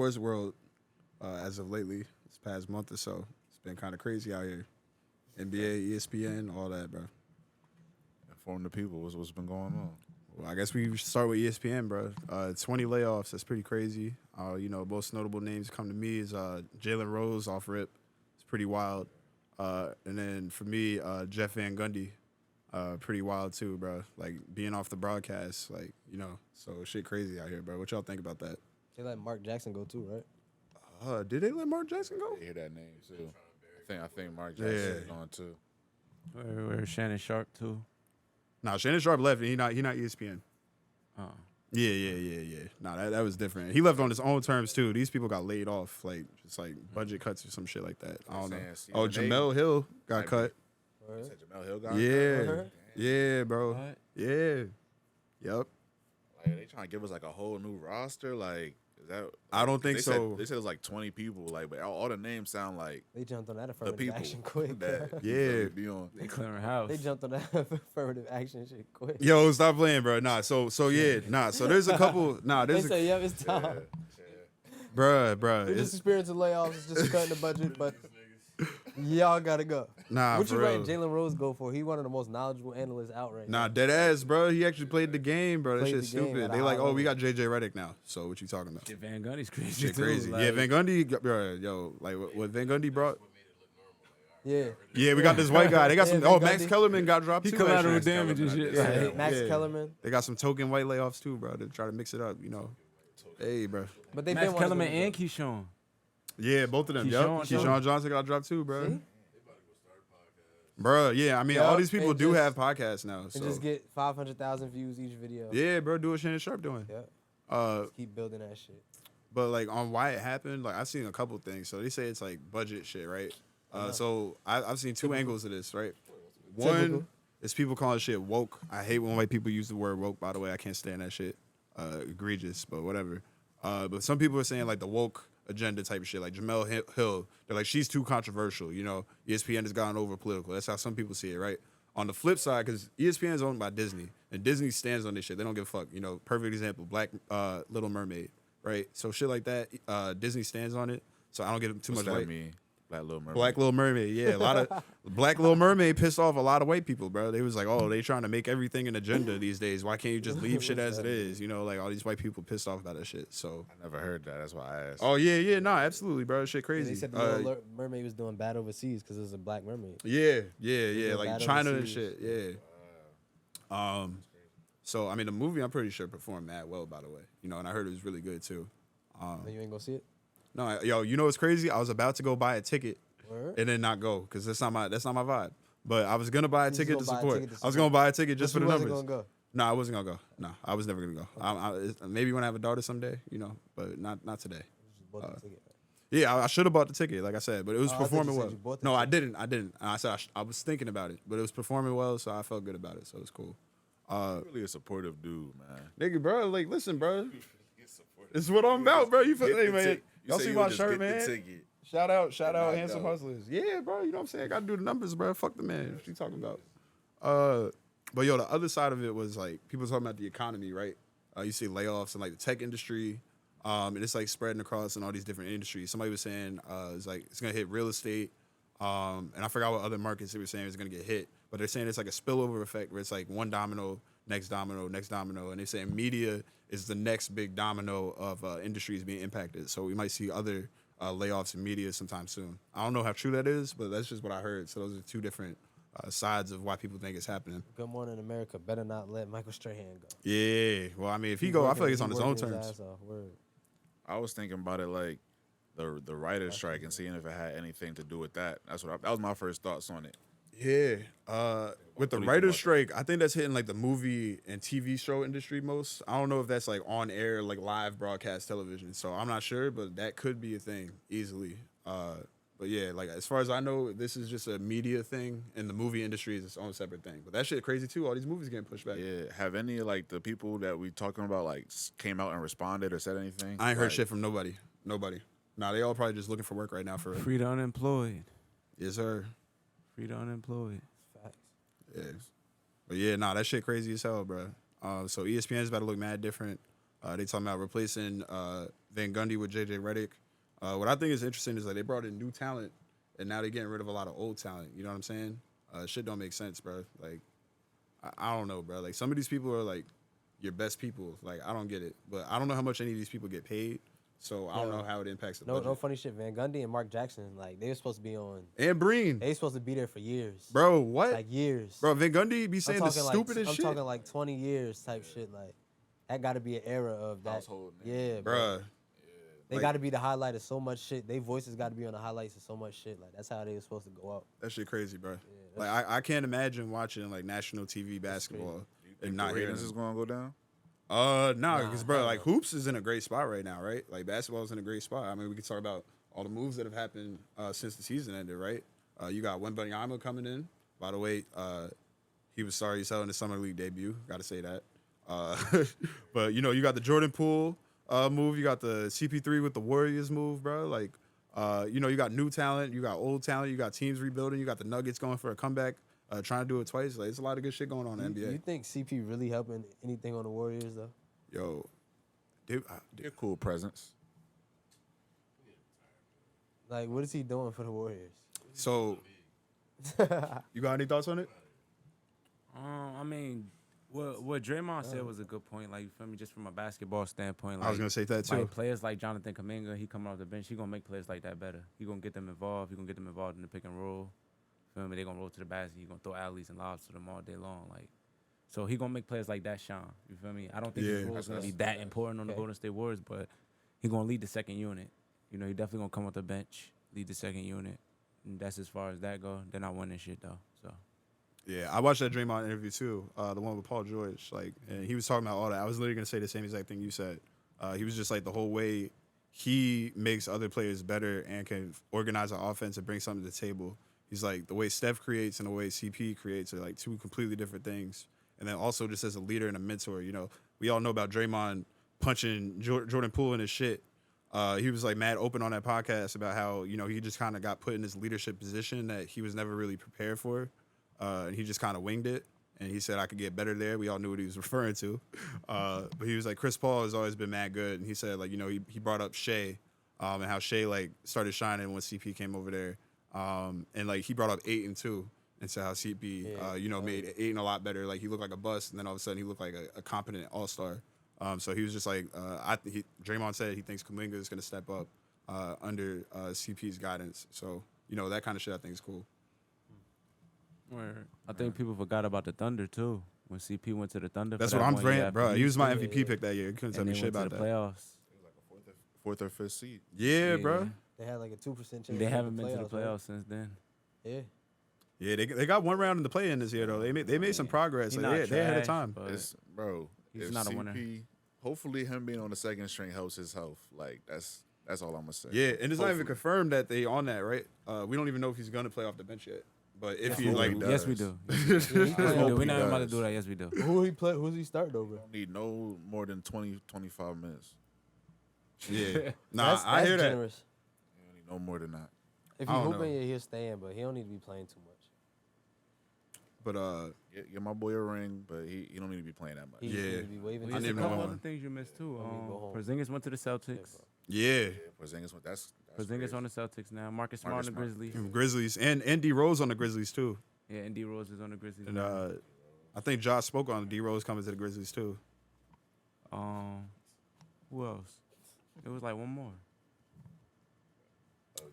sports world as of lately, this past month or so. It's been kind of crazy out here. NBA, ESPN, all that, bro. Inform the people what's been going on. Well, I guess we should start with ESPN, bro. 20 layoffs. That's pretty crazy. Most notable names come to me is Jalen Rose off rip. It's pretty wild. And then for me, Jeff Van Gundy, pretty wild too, bro. Like being off the broadcast, so shit crazy out here, bro. What y'all think about that? They let Mark Jackson go too, right? Did they let Mark Jackson go? I hear that name too. I think Mark Jackson is going too. Where Shannon Sharp too? Nah, Shannon Sharp left, and he not ESPN. Oh. Yeah. Nah, that was different. He left on his own terms too. These people got laid off, just budget cuts or some shit like that. I don't know. Oh, Jamel Hill got cut. You said Jamel Hill got cut? Yeah, bro. What? Yeah. Yep. Like they trying to give us like a whole new roster. Like is that? I don't think so. They said it was like 20 people. Like, but all the names sound like They jumped on that the affirmative people action quick. that Yeah. be on. They clearing house. They jumped on that affirmative action shit quick. Yo, stop playing, bro. Nah, so yeah, nah. So there's a couple. Nah, They there's say, yeah, it's time. bruh. We're just experiencing layoffs. It's just cutting the budget, but y'all gotta go. Nah, What you for rating real. Jalen Rose go for? He one of the most knowledgeable analysts out right Nah, now. dead ass, bro. He actually played the game, bro. That Played shit's the game stupid. at a They like, high oh, we level. got JJ Redick now. So what you talking about? Shit, Van Gundy's crazy Shit too. crazy. Like, Yeah, Van Gundy, bro. Yo, like what Van Gundy brought. Yeah. Yeah, we got this white guy. They got Yeah, some. Van Oh, Max Gundy. Kellerman got dropped he too. collateral actually. damage and shit. Yeah. Like, Max Yeah. Kellerman. They got some token white layoffs too, bro. To try to mix it up, Hey, bro. But they've Max been wanting Kellerman to go. and Keyshawn. Yeah, both of them. Yep. Keyshawn, Keyshawn Johnson got dropped too, bro. See? Bro, yeah. I mean, all Yup, these people and do just- have podcasts now. So And just get 500,000 views each video. yeah, bro. Do what Shannon Sharp doing. Yeah. Just keep building that shit. But like on why it happened, like I've seen a couple things. So they say it's like budget shit, right? So I've seen two angles of this, right? One Typical. is people calling shit woke. I hate when white people use the word woke. By the way, I can't stand that shit. Egregious, but whatever. But some people are saying like the woke agenda type of shit, like Jamel Hill. They're like she's too controversial. ESPN has gotten over political. That's how some people see it, right? On the flip side, because ESPN is owned by Disney, and Disney stands on this shit. They don't give a fuck. Perfect example, Black Little Mermaid, right? So shit like that, Disney stands on it. So I don't get too What's much that weight. mean? Black Little Mermaid. Black Little Mermaid, yeah. A lot of Black Little Mermaid pissed off a lot of white people, bro. They was like, oh, they trying to make everything an agenda these days. Why can't you just leave shit as it is? Like all these white people pissed off about that shit. So I never heard that. That's why I asked. oh yeah, nah, absolutely, bro. Shit And crazy. they said the Little Mermaid was doing bad overseas because it was a black mermaid. Yeah, doing like bad China and overseas. shit, yeah. So I mean, the movie I'm pretty sure performed mad well, by the way. And I heard it was really good too. And you ain't gonna see it? No, yo, you know what's crazy? I was about to go buy a ticket Word? and then not go because that's not my vibe. But I was gonna buy a You ticket to was gonna buy a support. ticket to I was support. gonna buy a ticket just But for you the wasn't numbers. gonna go. No, I wasn't gonna go. No, I was never gonna go. Maybe when I have a daughter someday, but not today. You just bought the ticket. Yeah, I should have bought the ticket, like I said, but it was Oh, I thought you performing said well. you bought the No, ticket. I didn't. I said I was thinking about it, but it was performing well, so I felt good about it. So it was cool. Really a supportive dude, man. Nigga, bro, like listen, bro, this is what I'm about, bro. You feel, Get hey the man, ticket. You y'all say see you my just shirt, get the man? ticket. Shout out, not handsome go. hustlers. Yeah, bro, you know what I'm saying? I gotta do the numbers, bro. Fuck the man. What you talking about? But yo, the other side of it was like people talking about the economy, right? You see layoffs in like the tech industry, and it's like spreading across in all these different industries. Somebody was saying it's gonna hit real estate, and I forgot what other markets they were saying is gonna get hit, but they're saying it's like a spillover effect where it's like one domino, next domino, next domino, and they're saying media is the next big domino of industries being impacted. So we might see other layoffs in media sometime soon. I don't know how true that is, but that's just what I heard. So those are two different sides of why people think it's happening. Good Morning America better not let Michael Strahan go. Yeah, well, I mean, if he go, I feel like it's on his own terms. Word. I was thinking about it like the writer's strike and seeing if it had anything to do with that. That was my first thoughts on it. Yeah, with the What do you think writer's about strike, I think that's hitting like the movie and TV show industry most. I don't know if that's like on air, like live broadcast television. So I'm not sure, but that could be a thing easily. But yeah, like as far as I know, this is just a media thing, and the movie industry is its own separate thing. But that shit crazy too. All these movies getting pushed back. Yeah. Have any like the people that we talking about like came out and responded or said anything? I ain't heard Like, shit from nobody. Nah, they all probably just looking for work right now for Free the unemployed. yes, sir. Free the unemployed. Facts. Yeah. But yeah, nah, that shit crazy as hell, bro. So ESPN's about to look mad different. They talking about replacing Van Gundy with JJ Redick. What I think is interesting is like they brought in new talent, and now they're getting rid of a lot of old talent. You know what I'm saying? Shit don't make sense, bro. Like, I don't know, bro. Like, some of these people are like your best people. Like, I don't get it, but I don't know how much any of these people get paid. So I don't know how it impacts the budget. No funny shit. Van Gundy and Mark Jackson, like they were supposed to be on. And Breen, They supposed to be there for years, bro, what? like years. Bro, Van Gundy be saying the stupidest I'm shit. talking like 20 years type shit. Like that got to be an era of that. Household name. Yeah, bro. Bruh. They like- got to be the highlight of so much shit. They voices got to be on the highlights of so much shit. Like that's how they were supposed to go out. That shit crazy, bro. Like I can't imagine watching like national TV basketball and not hearing ratings is going to go down. Nah, because bro, like hoops is in a great spot right now, right? Like basketball is in a great spot. I mean, we can talk about all the moves that have happened since the season ended, right? You got Wembanyama coming in. By the way, he was sorry as hell in his summer league debut. Got to say that. But you know, you got the Jordan Poole move. You got the CP3 with the Warriors move, bro. Like, you know, you got new talent. You got old talent. You got teams rebuilding. You got the Nuggets going for a comeback. Trying to do it twice. Like, it's a lot of good shit going on in the NBA. You think CP really helping anything on the Warriors though? Yo, They're cool presence. Like, what is he doing for the Warriors? so you got any thoughts on it? I mean, what Draymond said was a good point. Like, you feel me? Just from a basketball standpoint. Like, I was gonna say that too. Like players like Jonathan Kuminga, he coming off the bench. He gonna make players like that better. He gonna get them involved. He gonna get them involved in the pick and roll. Feel me? They gonna roll to the basket. He gonna throw alleys and lobs to them all day long. Like, so he gonna make players like that shine. You feel me? I don't think his role is gonna be that important on the Golden State Warriors, but he gonna lead the second unit. You know, he definitely gonna come off the bench, lead the second unit, and that's as far as that go. They're not winning shit though. So. Yeah, I watched that Draymond interview too, the one with Paul George. Like, and he was talking about all that. I was literally gonna say the same exact thing you said. He was just like the whole way he makes other players better and can organize an offense and bring something to the table. He's like the way Steph creates and the way CP creates are like two completely different things. And then also just as a leader and a mentor, you know, we all know about Draymond punching Jordan Poole in his shit. He was like mad open on that podcast about how, you know, he just kind of got put in this leadership position that he was never really prepared for. And he just kind of winged it. And he said, I could get better there. We all knew what he was referring to. But he was like, Chris Paul has always been mad good. And he said, like, you know, he brought up Shea and how Shea, like, started shining when CP came over there. And, like, he brought up Ayton, too. And so how CP, you know, made Ayton a lot better. Like, he looked like a bust. And then all of a sudden he looked like a competent all-star. So he was just like, Draymond said he thinks Kuminga is going to step up under CP's guidance. So, you know, that kind of shit I think is cool. I think people forgot about the Thunder too. When CP went to the Thunder, That's for what that I'm one saying, year bro. after He was my Houston, MVP pick that year. You couldn't tell and me they shit went about to the that. playoffs. Fourth or fifth seed. Yeah, Yeah. bro. They had like a 2% chance. They haven't been to the right? playoffs since then. Yeah. Yeah, they got one round in the play-in this year though. They made some progress. He's Like, not they had a trash, time. but It's, bro, he's if not a CP, winner. Hopefully him being on the second string helps his health. Like, that's all I'm going to say. Yeah, and it's not even Hopefully. confirmed that they on that, right? We don't even know if he's gonna play off the bench yet. But if he hope like, he does. Yes, we do. Yeah, he Yes, we playing- do. We're he not even about to does. do that. Yes, we do. Who he play? Who's he starting over? Don't need no more than 20, 25 minutes. yeah, nah, That's I hear that. generous. You don't need no more than that. If I he don't hooping, know. yeah, he'll stay in, but he don't need to be playing too much. But Get my boy a ring, but he don't need to be playing that much. He Yeah. need to be waving. I There's need a him to couple go other on. things you missed too. I mean, go home. Porzingis went to the Celtics. yeah, Porzingis, that's Porzingis crazy. on the Celtics now. Marcus Smart Marcus on the Smart. Grizzlies. Grizzlies and D Rose on the Grizzlies too. Yeah, and D Rose is on the Grizzlies. And now. I think Josh spoke on D Rose coming to the Grizzlies too. Who else? It was like one more.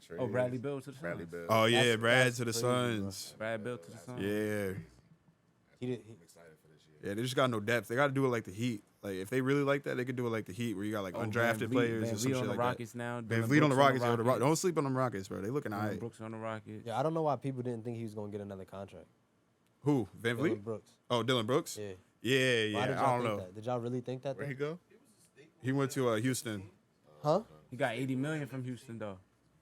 Trey Oh, Bradley is- Beal to the Bradley Suns. Bill. Oh yeah, That's- Brad that's to the crazy, bro. Suns. Brad Beal to the Suns. Yeah, He did. I'm excited for this year. yeah. They just got no depth. They got to do it like the Heat. Like if they really like that, they could do it like the Heat, where you got like Oh, undrafted Van players Vliet and some on shit the like Rockets now. that. Van Dylan Vliet on the Brooks Rockets. Yo, Rockets. don't sleep on them Rockets, bro. They looking Dylan alright. Brooks on the Rockets. Yeah, I don't know why people didn't think he was gonna get another contract. Who? Van Vliet? Dylan Brooks. Oh, Dylan Brooks. Yeah. Yeah, Why yeah. did I y'all don't think know. that? Did y'all really think that? Where'd he though? go? He went to Houston. Huh? He got $80 million from Houston though.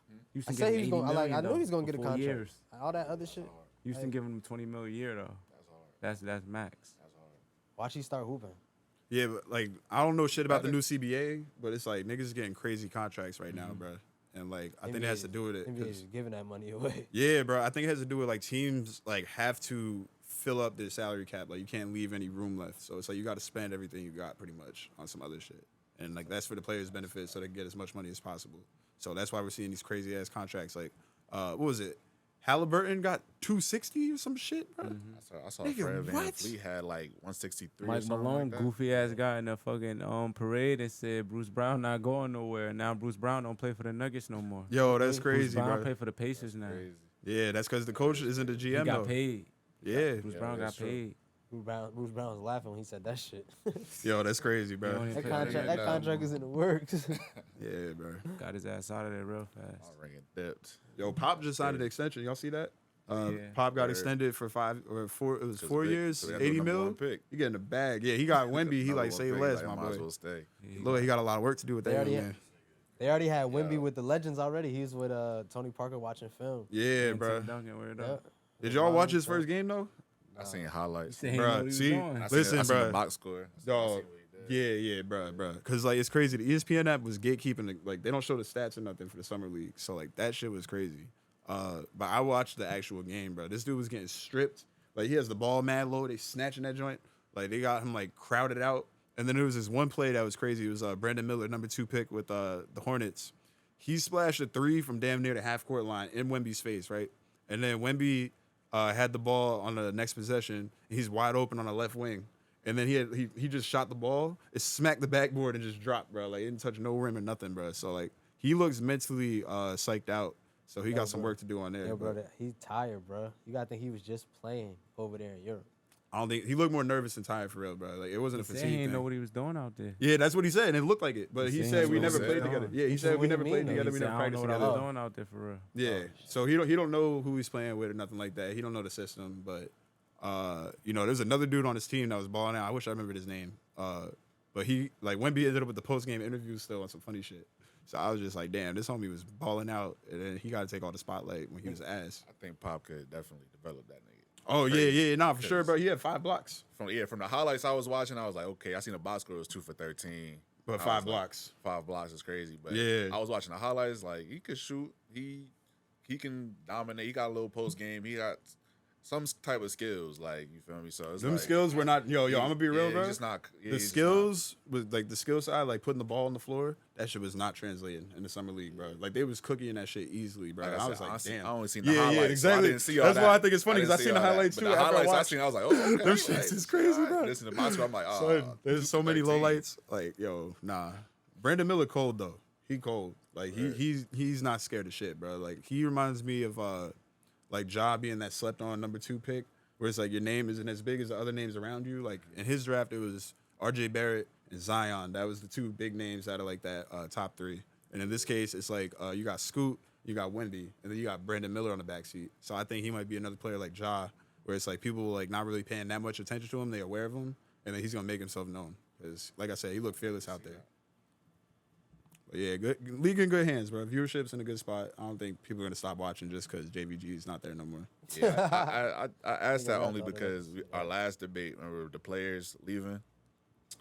I Houston said gave he was him going. $80 million, I knew he was though, gonna get a for 4 contract. years. All that other shit. Houston giving him $20 million a year though. That's max. Watch he start hooping. Yeah, but like I don't know shit about the new CBA, but it's like niggas is getting crazy contracts right now, bro. And like I think it has to do with it. NBA 'cause- is giving that money away. Yeah, bro. I think it has to do with like teams like have to fill up their salary cap. Like you can't leave any room left. So it's like you got to spend everything you got pretty much on some other shit. and like that's for the players' benefit, so they get as much money as possible. So that's why we're seeing these crazy ass contracts. Like, what was it? Halliburton got 260 or some shit, bro. I saw Nigga, Fred Van what? Fleet had like 163 or Mike something Malone, like that. goofy ass guy in the fucking parade and said Bruce Brown not going nowhere. Now Bruce Brown don't play for the Nuggets no more. Yo, that's Bruce crazy, Brown bro. play for the Pacers now. Crazy. Yeah, that's because the coach isn't the GM He got though. paid. Yeah, Bruce Yeah, Brown got that's true. paid. Bruce Brown was laughing when he said that shit. yo, that's crazy, He bro. don't even that play contract, for that contract is in the works. Yeah, bro. Got his ass out of there real fast. I'm ringing dipped. Yo, Pop just signed an extension. Y'all see that? Yeah. Pop got Word. extended for 5 or 4. It was 'Cause 4 big- years, so they got the 80 number mil. one pick. He getting a bag. Yeah, he got Wemby. He Number like one say pick, less, like, my might as boy. well stay. Look, he got a lot of work to do with They that already young had- man. They already had Wemby with the legends already. He was with Tony Parker watching film. Yeah, And bro. Tim Duncan, word Yeah. up. Did y'all watch his first game though? I seen highlights. He ain't know Bruh, what he was see? doing. Listen, I seen the bruh. box score. Dog. Yeah, bro. Cause like it's crazy. The ESPN app was gatekeeping. Like they don't show the stats or nothing for the summer league. So like that shit was crazy. But I watched the actual game, bro. This dude was getting stripped. Like he has the ball mad low. They snatching that joint. Like they got him like crowded out. And then there was this one play that was crazy. It was Brandon Miller, number 2 pick with the Hornets. He splashed a 3 from damn near the half court line in Wemby's face, right? And then Wemby had the ball on the next possession. He's wide open on the left wing. And then he just shot the ball. It smacked the backboard and just dropped, bro. Like it didn't touch no rim or nothing, bro. So like he looks mentally psyched out. So he got some work to do on there. Yo, bro. bro, he's tired, bro. You gotta think he was just playing over there in Europe. I don't think he looked more nervous than tired for real, bro. Like it wasn't a He said fatigue he didn't know thing. what he was doing out there. Yeah, that's what he said, and it looked like it. But he said said he we was never doing played it. together. Yeah, he What said we you never mean, played though? together. He We said, never I don't know practiced what I together. was doing out there for real. Yeah, so he don't know who he's playing with or nothing like that. He don't know the system, but there's another dude on his team that was balling out. I wish I remembered his name. But he like Wemby ended up with the post game interview still on some funny shit. So I was just like, damn, this homie was balling out, and then he got to take all the spotlight when he was ass. I think Pop could definitely develop that nigga. Oh yeah, nah, for sure, bro. He had 5 blocks, From the highlights I was watching, I was like, okay, I seen the box score was 2 for 13. but I was 5 like, blocks. 5 blocks is crazy, but Yeah. I was watching the highlights. Like he could shoot. He can dominate. He got a little post game. He got some type of skills. Like you feel me? So it's Them like, skills were not. Yo, I'm gonna be real, yeah, bro. He's just not. Yeah, The he's just skills was like the skill side, like putting the ball on the floor. That shit was not translating in the summer league, bro. Like they was cooking that shit easily, bro. Like I I was said, like, damn. I only seen the Yeah, highlights. exactly. So I didn't see all That's that. why I think it's funny, 'cause I didn't seen see the all that. highlights But too The after I highlights I watched. seen, I was like, oh, okay. Them shits is crazy, bro. Listen to my score, I'm like, oh, Son, there's so many 13. lowlights. Like, yo, nah. Brandon Miller cold though. He cold. Like he's not scared of shit, bro. Like he reminds me of like Ja being that slept on number 2 pick, where it's like your name isn't as big as the other names around you. Like in his draft, it was RJ Barrett and Zion. That was the 2 big names out of like that top 3. And in this case, it's like you got Scoot, you got Wemby, and then you got Brandon Miller on the backseat. So I think he might be another player like Ja, where it's like people like not really paying that much attention to him. They're aware of him, and then he's gonna make himself known. Because like I said, he looked fearless out there. But yeah, good league in good hands, bro. Viewership's in a good spot. I don't think people are gonna stop watching just because JVG is not there no more. Yeah, I asked that Yeah, only I thought because our last debate, remember the players leaving?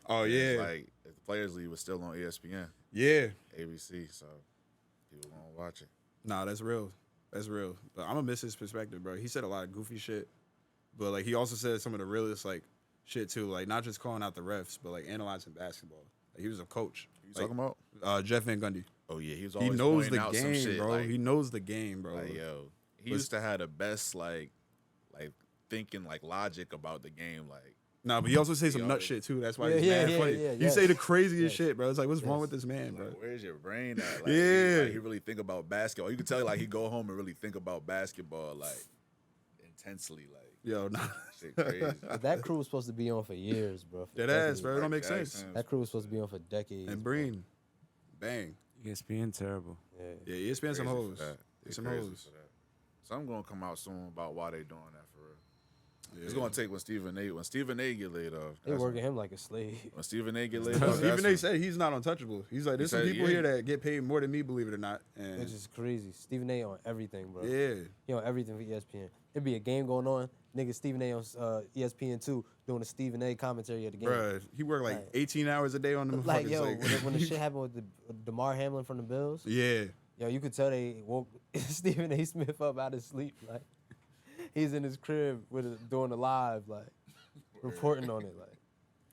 Oh It's yeah, like if the players leave was still on ESPN, yeah. ABC, so people gonna watch it. Nah, that's real. That's real. But I'm gonna miss his perspective, bro. He said a lot of goofy shit, but like he also said some of the realest like shit too. Like not just calling out the refs, but like analyzing basketball. Like, he was a coach. You talking about? Jeff Van Gundy. Oh yeah, he was He always knows pointing the out some game, shit, bro. Like, He knows the game, bro. like, yo, he Was- used to have the best like thinking like logic about the game, like. Nah, but he also say some nut always- shit too. That's why Yeah, he's yeah, mad yeah, funny. yeah, He yes. say the craziest Yes. shit, bro. It's like, what's wrong Yes. with this man, bro? Like, where's your brain at? Like, Yeah. he really think about basketball. You can tell like he go home and really think about basketball like intensely, like Yo, nah. shit crazy. But that crew was supposed to be on for years, bro. for Dead decades. ass, bro. It don't make Jackson. sense. That crew was supposed to be on for decades. And bro. Breen, bang. ESPN terrible. Yeah. Yeah, ESPN some Crazy hoes. for that. They some Crazy hoes. for that. Something gonna come out soon about why they doing that for real. Yeah. It's gonna take when Stephen A get laid off. They that's working him like a slave. when Stephen A get laid off. Even that's they when- said he's not untouchable. He's like, there's He some said, people yeah. here that get paid more than me, believe it or not. And Which is crazy. Stephen A on everything, bro. yeah, He on everything for ESPN. It'd be a game going on. Nigga Stephen A on ESPN2 doing the Stephen A commentary of the game. bruh, he worked like Like- 18 hours a day on them. Like, motherfuckers, yo, when the shit happened with DeMar Hamlin from the Bills, yeah, yo, you could tell they woke Stephen A. Smith up out of sleep. Like, he's in his crib doing the live, like, reporting on it. Like,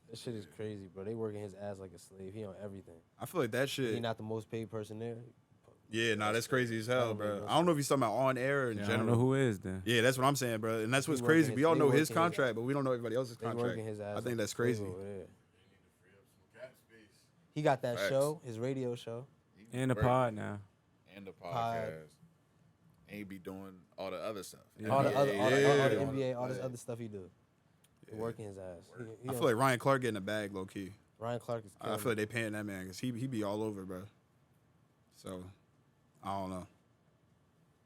That shit is crazy, bro. They working his ass like a slave. He on everything. I feel like that He shit. not the most paid person there. Yeah, nah, that's crazy as hell, don't bro. make no I don't know if he's talking about on air or in Yeah, I don't general. know who is then. Yeah, that's what I'm saying, bro. And that's what's He crazy. working We his- all they know his working his- contract, but we don't know everybody else's They contract. working his ass. I think like that's a slave crazy. over there. He got that Facts. show, his radio show. He And the work- pod now. and the podcast. And he be doing all the other stuff. Yeah. All the other, all the Yeah. NBA, all this Like, other stuff he do. He working his ass. He I on- feel like Ryan Clark getting a bag, low key. Ryan Clark is I killing. feel like they paying that man because he be all over, bro. So I don't know.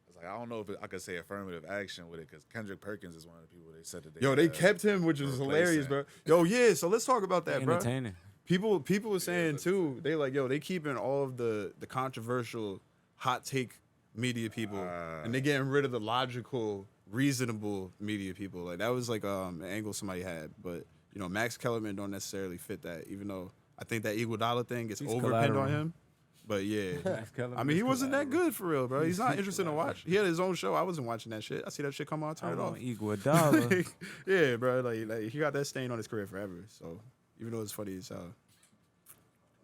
It's like I don't know if I could say affirmative action with it because Kendrick Perkins is one of the people they said that they Yo, they had kept him, which was hilarious, bro. Yo, yeah. So let's talk about that, bro. Entertaining. People were saying too. They like, yo, they keeping all of the controversial, hot take media people, and they getting rid of the logical, reasonable media people. Like that was like an angle somebody had, but you know, Max Kellerman don't necessarily fit that. Even though I think that $1 thing gets He's overpinned collateral. on him. But yeah, Max Kellerman I mean, he is wasn't that collateral. good for real, bro. He's not interesting to watch. He had his own show. I wasn't watching that shit. I see that shit come on, I turn it off. want $1. Yeah, bro. Like he got that stain on his career forever. So even though it's funny as hell.